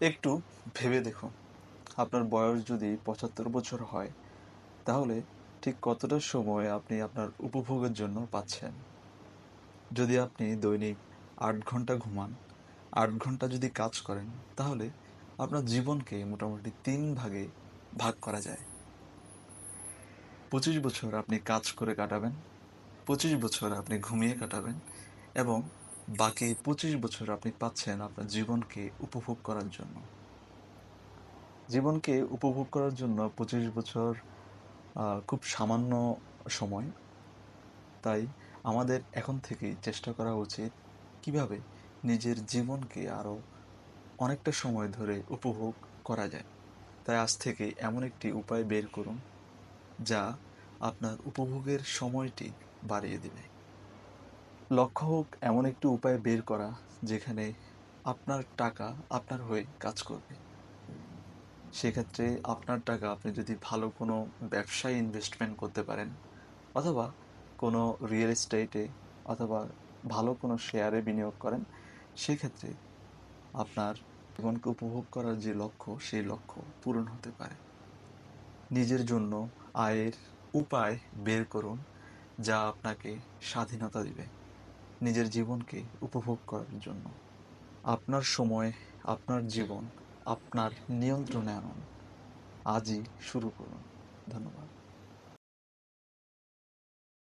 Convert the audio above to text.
একটু ভেবে দেখুন, আপনার বয়স যদি ৭৫ বছর হয়, তাহলে ঠিক কতটা সময় আপনি আপনার উপভোগের জন্য পাচ্ছেন? যদি আপনি দৈনিক ৮ ঘন্টা ঘুমান, ৮ ঘন্টা যদি কাজ করেন, তাহলে আপনার জীবনকে মোটামুটি ৩ ভাগে ভাগ করা যায়। ২৫ বছর আপনি কাজ করে কাটাবেন, ২৫ বছর আপনি ঘুমিয়ে কাটাবেন, এবং বাকি ২৫ বছর আপনি পাচ্ছেন আপনার জীবনকে উপভোগ করার জন্য। জীবনকে উপভোগ করার জন্য ২৫ বছর খুব সামান্য সময়। তাই আমাদের এখন থেকেই চেষ্টা করা উচিত কিভাবে নিজের জীবনকে আরো অনেকটা সময় ধরে উপভোগ করা যায়। তাই আজ থেকে এমন একটি উপায় বের করুন যা আপনার উপভোগের সময়টি বাড়িয়ে দেবে। লক্ষ্য হোক এমন একটি উপায় বের করা যেখানে আপনার টাকা আপনার হয়ে কাজ করবে। সেক্ষেত্রে আপনার টাকা আপনি যদি ভালো কোনো ব্যবসায় ইনভেস্টমেন্ট করতে পারেন, অথবা কোনো রিয়েল এস্টেটে, অথবা ভালো কোনো শেয়ারে বিনিয়োগ করেন, সেক্ষেত্রে আপনার জীবনকে উপভোগ করার যে লক্ষ্য, সেই লক্ষ্য পূরণ হতে পারে। নিজের জন্য আয়ের উপায় বের করুন যা আপনাকে স্বাধীনতা দিবে নিজের জীবনকে উপভোগ করার জন্য। আপনার সময়, আপনার জীবন আপনার নিয়ন্ত্রণে আনুন। আজই শুরু করুন। ধন্যবাদ।